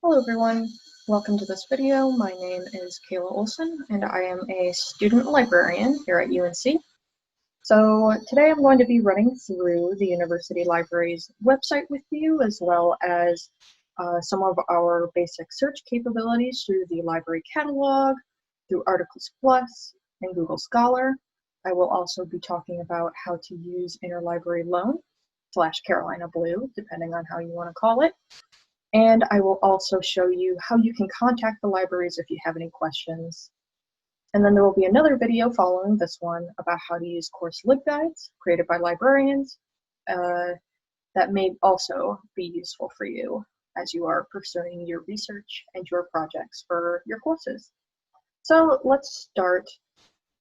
Hello everyone, welcome to this video. My name is Kayla Olson and I am a student librarian here at UNC. So today I'm going to be running through the university library's website with you, as well as some of our basic search capabilities through the library catalog, through Articles Plus, and Google Scholar. I will also be talking about how to use interlibrary loan / Carolina Blue, depending on how you want to call it. And I will also show you how you can contact the libraries if you have any questions. And then there will be another video following this one about how to use course LibGuides created by librarians that may also be useful for you as you are pursuing your research and your projects for your courses. So let's start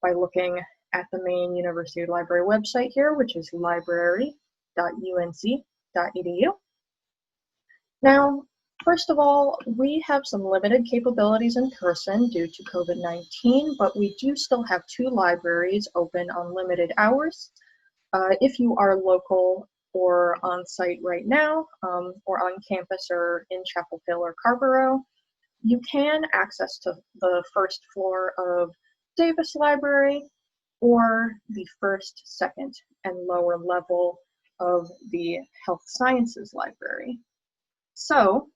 by looking at the main university library website here, which is library.unc.edu. Now, first of all, we have some limited capabilities in person due to COVID-19, but we do still have 2 libraries open on limited hours. If you are local or on site right now, or on campus or in Chapel Hill or Carrboro, you can access to the first floor of Davis Library or the first, second, and lower level of the Health Sciences Library. So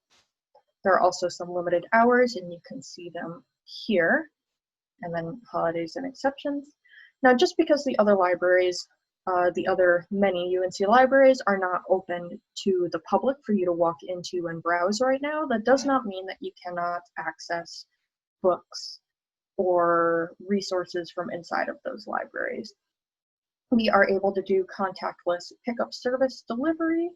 there are also some limited hours, and you can see them here, and then holidays and exceptions. Now, just because the other libraries, the other many UNC libraries are not open to the public for you to walk into and browse right now, that does not mean that you cannot access books or resources from inside of those libraries. We are able to do contactless pickup service delivery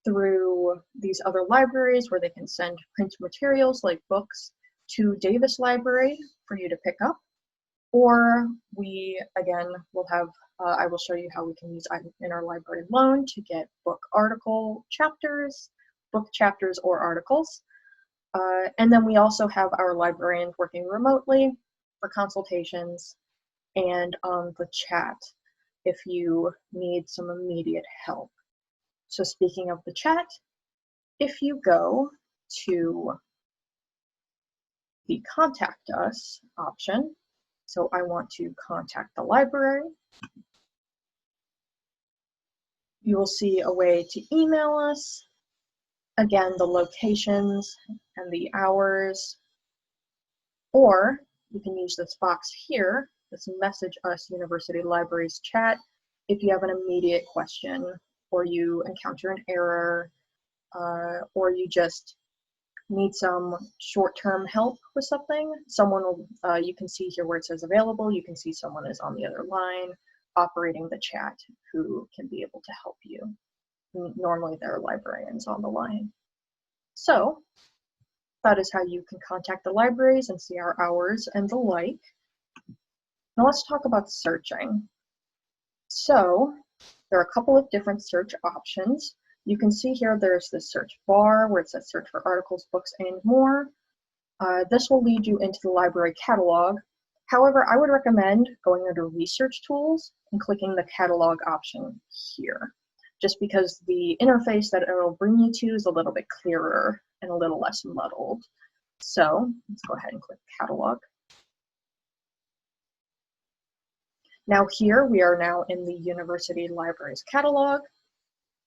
through these other libraries where they can send print materials like books to Davis Library for you to pick up. Or we, again, will have, I will show you how we can use interlibrary loan to get book chapters or articles. And then we also have our librarians working remotely for consultations and on the chat if you need some immediate help. So speaking of the chat, if you go to the Contact Us option, so I want to contact the library, you will see a way to email us. Again, the locations and the hours, or you can use this box here, this Message Us University Libraries chat, if you have an immediate question, or you encounter an error, or you just need some short-term help with something. Someone will, you can see here where it says available, you can see someone is on the other line operating the chat who can be able to help you. Normally there are librarians on the line. So that is how you can contact the libraries and see our hours and the like. Now let's talk about searching. So there are a couple of different search options. You can see here there's the search bar where it says search for articles, books, and more. This will lead you into the library catalog. However, I would recommend going under research tools and clicking the catalog option here, just because the interface that it will bring you to is a little bit clearer and a little less muddled. So let's go ahead and click catalog. Now here we are now in the University Libraries catalog.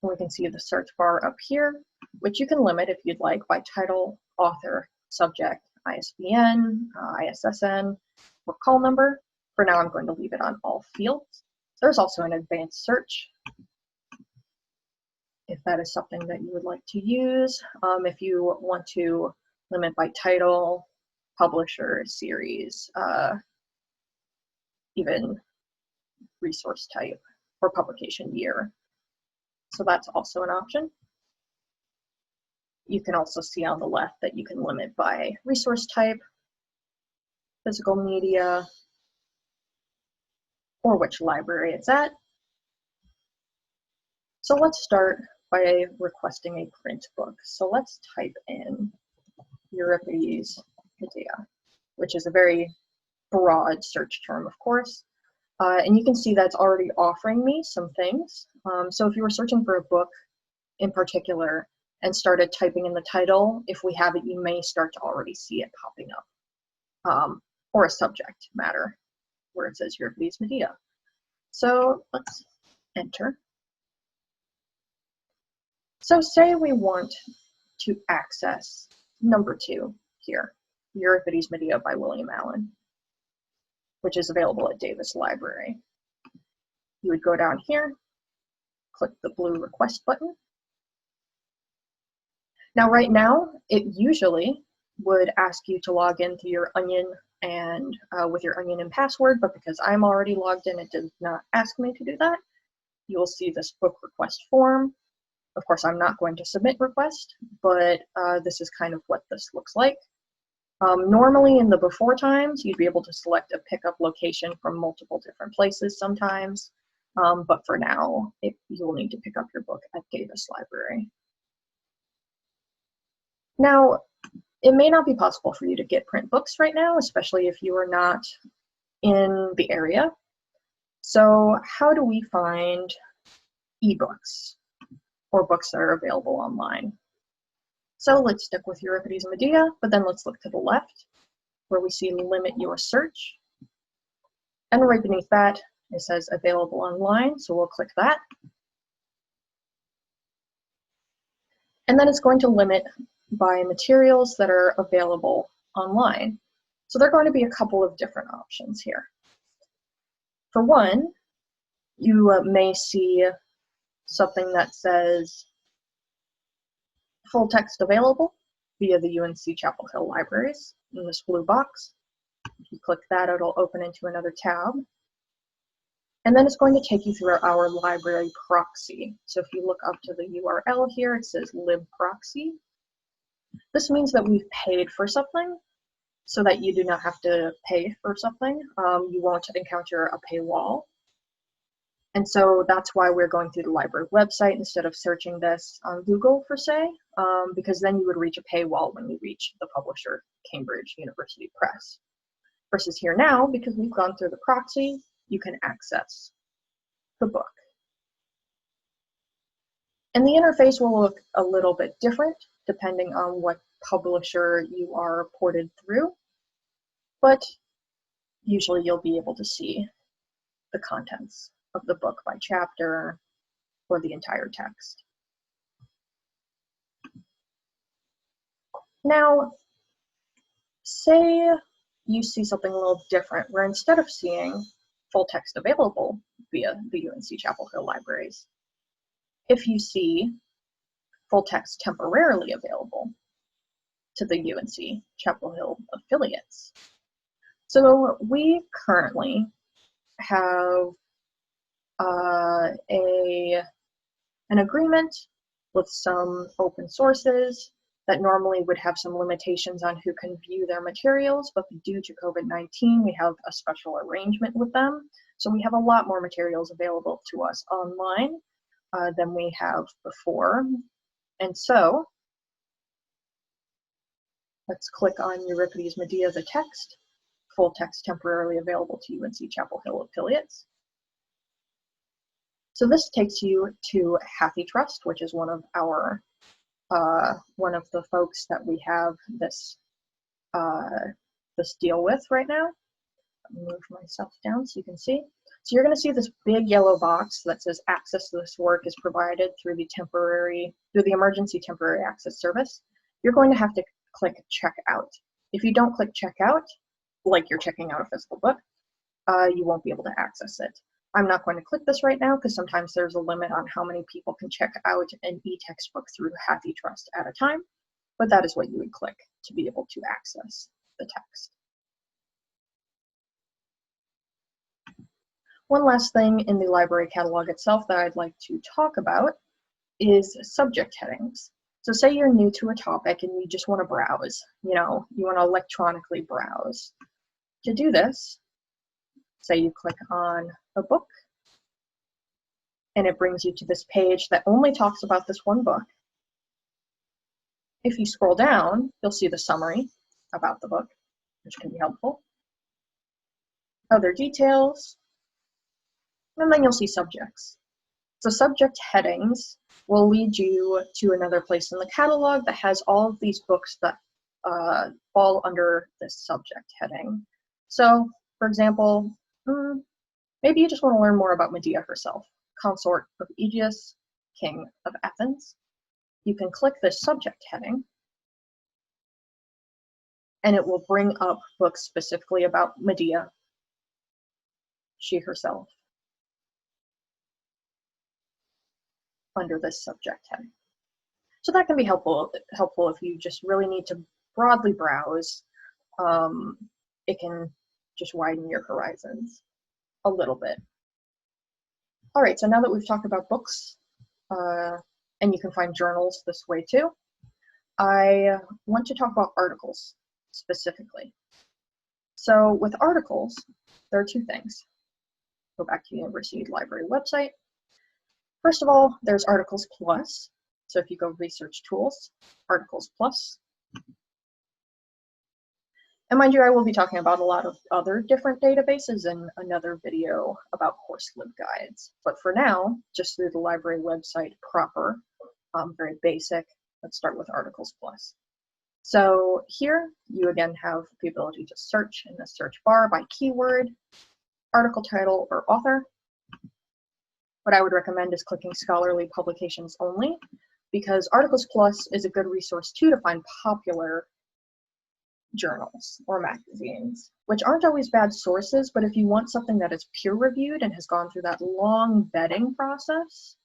We can see the search bar up here, which you can limit if you'd like by title, author, subject, ISBN, ISSN, or call number. For now, I'm going to leave it on all fields. There's also an advanced search, if that is something that you would like to use. If you want to limit by title, publisher, series, even resource type or publication year. So that's also an option. You can also see on the left that you can limit by resource type, physical media, or which library it's at. So let's start by requesting a print book. So let's type in Euripides Medea, which is a very broad search term, of course. And you can see that's already offering me some things. So if you were searching for a book in particular and started typing in the title, if we have it, you may start to already see it popping up, or a subject matter where it says Euripides Medea. So let's enter. So say we want to access number 2 here, Euripides Medea by William Allen, which is available at Davis Library. You would go down here, click the blue request button. Now right now, it usually would ask you to log into your Onion and with your Onion and password, but because I'm already logged in, it does not ask me to do that. You will see this book request form. Of course, I'm not going to submit request, but this is kind of what this looks like. Normally in the before times, you'd be able to select a pickup location from multiple different places sometimes, but for now, you will need to pick up your book at Davis Library. Now, it may not be possible for you to get print books right now, especially if you are not in the area. So how do we find ebooks or books that are available online? So let's stick with Euripides Medea, but then let's look to the left where we see limit your search. And right beneath that, it says available online, so we'll click that. And then it's going to limit by materials that are available online. So there are going to be a couple of different options here. For one, you may see something that says full text available via the UNC Chapel Hill libraries in this blue box. If you click that, it'll open into another tab. And then it's going to take you through our library proxy. So if you look up to the URL here, it says libproxy. This means that we've paid for something so that you do not have to pay for something. You won't encounter a paywall. And so that's why we're going through the library website instead of searching this on Google, per se, because then you would reach a paywall when you reach the publisher, Cambridge University Press. Versus here now, because we've gone through the proxy, you can access the book. And the interface will look a little bit different depending on what publisher you are ported through, but usually you'll be able to see the contents of the book by chapter or the entire text. Now, say you see something a little different where instead of seeing full text available via the UNC Chapel Hill libraries, if you see full text temporarily available to the UNC Chapel Hill affiliates. So we currently have an agreement with some open sources that normally would have some limitations on who can view their materials, but due to COVID-19, we have a special arrangement with them. So we have a lot more materials available to us online than we have before. And so let's click on Euripides Medea, the text, full text temporarily available to UNC Chapel Hill affiliates. So this takes you to HathiTrust, which is one of our one of the folks that we have this this deal with right now. Let me move myself down so you can see. So you're going to see this big yellow box that says access to this work is provided through the emergency temporary access service. You're going to have to click check out. If you don't click check out, like you're checking out a physical book, you won't be able to access it. I'm not going to click this right now because sometimes there's a limit on how many people can check out an e-textbook through HathiTrust at a time, but that is what you would click to be able to access the text. One last thing in the library catalog itself that I'd like to talk about is subject headings. So say you're new to a topic and you just want to browse, you want to electronically browse. To do this, say you click on a book and it brings you to this page that only talks about this one book. If you scroll down, you'll see the summary about the book, which can be helpful. Other details, and then you'll see subjects. So subject headings will lead you to another place in the catalog that has all of these books that fall under this subject heading. So, for example, maybe you just want to learn more about Medea herself, consort of Aegeus, king of Athens. You can click this subject heading, and it will bring up books specifically about Medea, she herself, under this subject heading. So that can be helpful if you just really need to broadly browse. It can just widen your horizons a little bit. All right, so now that we've talked about books, and you can find journals this way too, I want to talk about articles specifically. So with articles, there are two things. Go back to the University Library website. First of all, there's Articles Plus. So if you go Research Tools, Articles Plus. And mind you, I will be talking about a lot of other different databases in another video about course LibGuides. But for now, just through the library website proper, very basic, let's start with Articles Plus. So here you again have the ability to search in the search bar by keyword, article title, or author. What I would recommend is clicking scholarly publications only, because Articles Plus is a good resource too to find popular journals or magazines, which aren't always bad sources, but if you want something that is peer-reviewed and has gone through that long vetting process,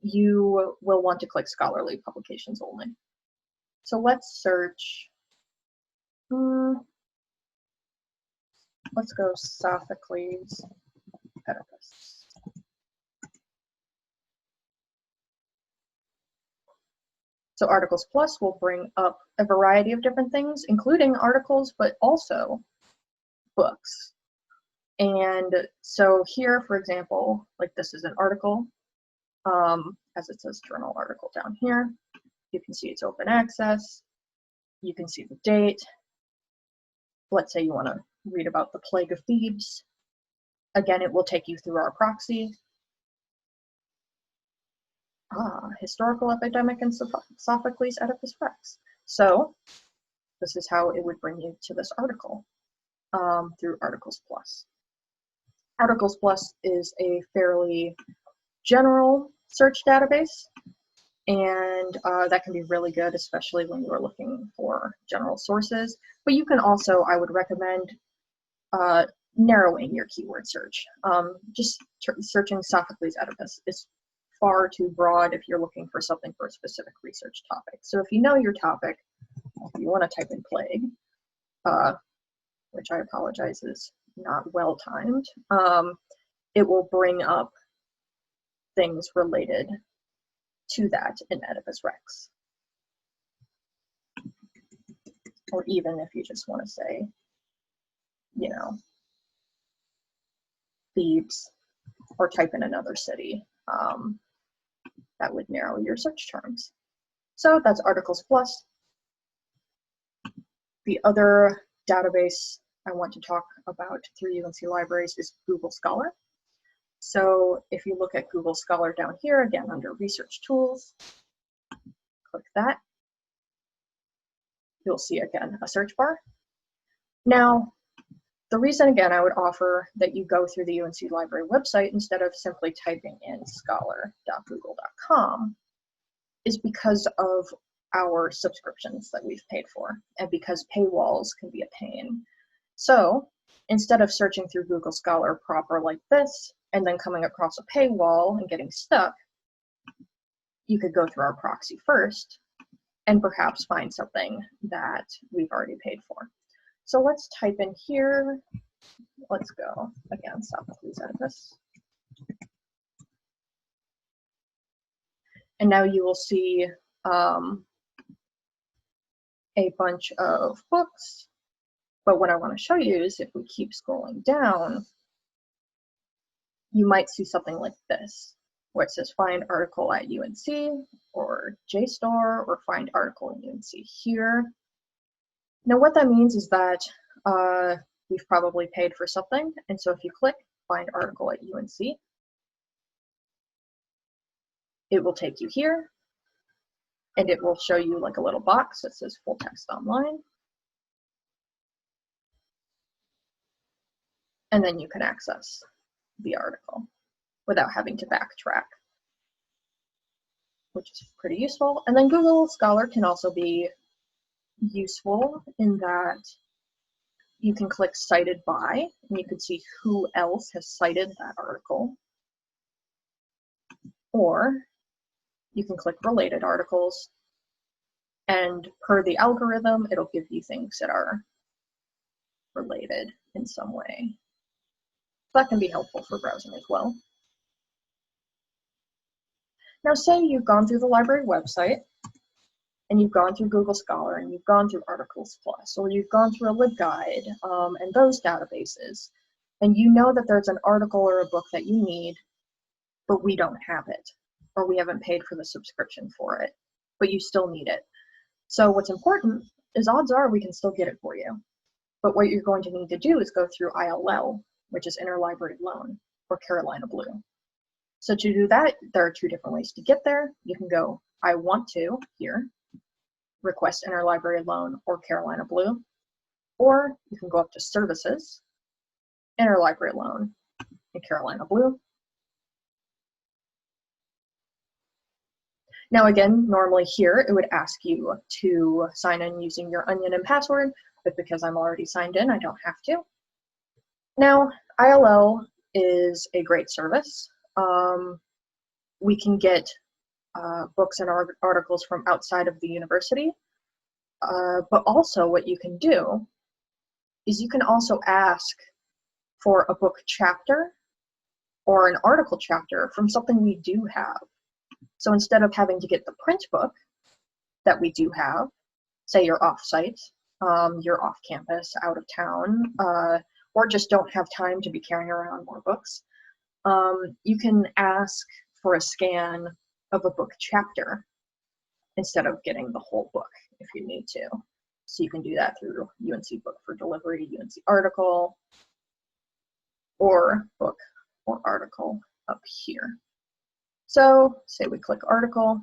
you will want to click scholarly publications only. So let's search, let's go Sophocles, Oedipus. So Articles Plus will bring up a variety of different things, including articles, but also books. And so here, for example, like this is an article, as it says journal article down here. You can see it's open access. You can see the date. Let's say you want to read about the plague of Thebes. Again, it will take you through our proxy. Historical epidemic in Sophocles Oedipus Rex. So this is how it would bring you to this article through Articles Plus. Articles Plus is a fairly general search database, and that can be really good, especially when you are looking for general sources. But you can also, I would recommend narrowing your keyword search. Just searching Sophocles Oedipus is far too broad if you're looking for something for a specific research topic. So if you know your topic, if you want to type in plague, which I apologize is not well timed, it will bring up things related to that in Oedipus Rex. Or even if you just want to say, you know, Thebes, or type in another city, that would narrow your search terms. So that's Articles Plus. The other database I want to talk about through UNC Libraries is Google Scholar. So if you look at Google Scholar down here, again under Research Tools, click that. You'll see again a search bar. Now, the reason again I would offer that you go through the UNC Library website instead of simply typing in scholar.google.com is because of our subscriptions that we've paid for, and because paywalls can be a pain. So instead of searching through Google Scholar proper like this, and then coming across a paywall and getting stuck, you could go through our proxy first and perhaps find something that we've already paid for. So let's type in here, let's go, again, Sophocles Oedipus. And now you will see a bunch of books. But what I want to show you is if we keep scrolling down, you might see something like this, where it says find article at UNC or JSTOR or find article in UNC here. Now what that means is that we've probably paid for something, and so if you click find article at UNC, it will take you here, and it will show you like a little box that says full text online. And then you can access the article without having to backtrack, which is pretty useful. And then Google Scholar can also be useful in that you can click cited by, and you can see who else has cited that article. Or you can click related articles, and per the algorithm, it'll give you things that are related in some way. So that can be helpful for browsing as well. Now, say you've gone through the library website, and you've gone through Google Scholar, and you've gone through Articles Plus, or you've gone through a LibGuide and those databases, and you know that there's an article or a book that you need, but we don't have it, or we haven't paid for the subscription for it, but you still need it. So what's important is odds are we can still get it for you. But what you're going to need to do is go through ILL, which is Interlibrary Loan, or Carolina Blue. So to do that, there are two different ways to get there. You can go, I want to, here, request Interlibrary Loan or Carolina Blue, or you can go up to Services, Interlibrary Loan, and Carolina Blue. Now again, normally here, it would ask you to sign in using your Onion and password, but because I'm already signed in, I don't have to. Now, ILL is a great service. We can get books and articles from outside of the university, but also what you can do is you can also ask for a book chapter or an article chapter from something we do have. So instead of having to get the print book that we do have, say you're off-site, you're off campus, out of town, or just don't have time to be carrying around more books, you can ask for a scan of a book chapter instead of getting the whole book if you need to. So you can do that through UNC Book for Delivery, UNC Article, or book or article up here. So say we click article,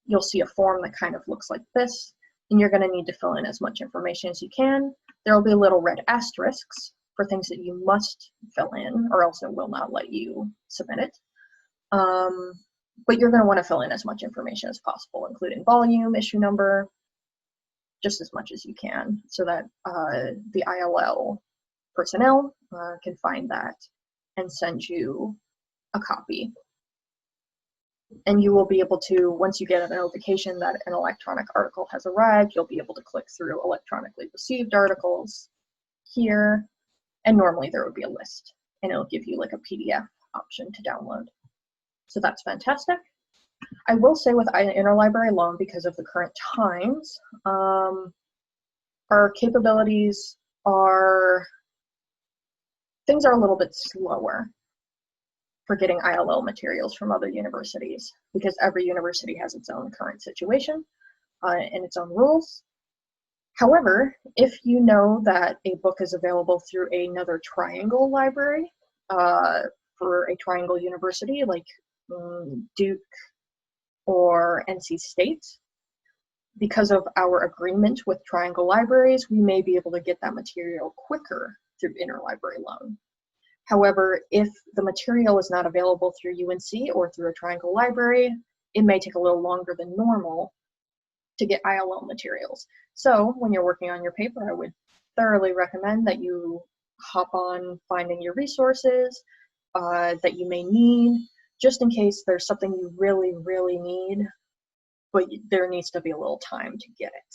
you'll see a form that kind of looks like this, and you're going to need to fill in as much information as you can. There will be little red asterisks for things that you must fill in, or else it will not let you submit it. But you're going to want to fill in as much information as possible, including volume, issue number, just as much as you can, so that the ILL personnel can find that and send you a copy. And you will be able to, once you get a notification that an electronic article has arrived, you'll be able to click through electronically received articles here, and normally there would be a list, and it'll give you like a PDF option to download. So that's fantastic. I will say with Interlibrary Loan, because of the current times, our capabilities are, things are a little bit slower for getting ILL materials from other universities, because every university has its own current situation and its own rules. However, if you know that a book is available through another Triangle library for a Triangle university like Duke or NC State, because of our agreement with Triangle Libraries, we may be able to get that material quicker through Interlibrary Loan. However, if the material is not available through UNC or through a Triangle library, it may take a little longer than normal to get ILL materials. So when you're working on your paper, I would thoroughly recommend that you hop on finding your resources that you may need, just in case there's something you really, really need, but there needs to be a little time to get it.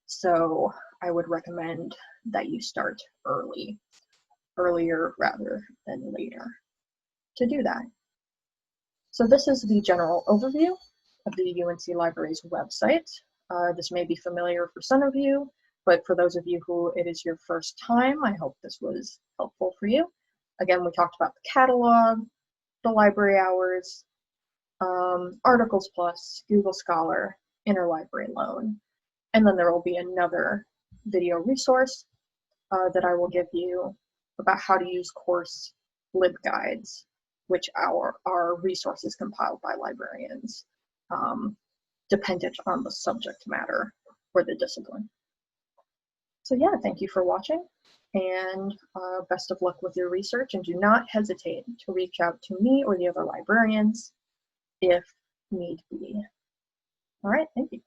So I would recommend that you start earlier rather than later to do that. So this is the general overview of the UNC Libraries website. This may be familiar for some of you, but for those of you who it is your first time, I hope this was helpful for you. Again, we talked about the catalog, the library hours, Articles Plus, Google Scholar, Interlibrary Loan, and then there will be another video resource that I will give you about how to use course LibGuides which are resources compiled by librarians, dependent on the subject matter or the discipline. So yeah, thank you for watching, and best of luck with your research, and do not hesitate to reach out to me or the other librarians if need be. All right, thank you.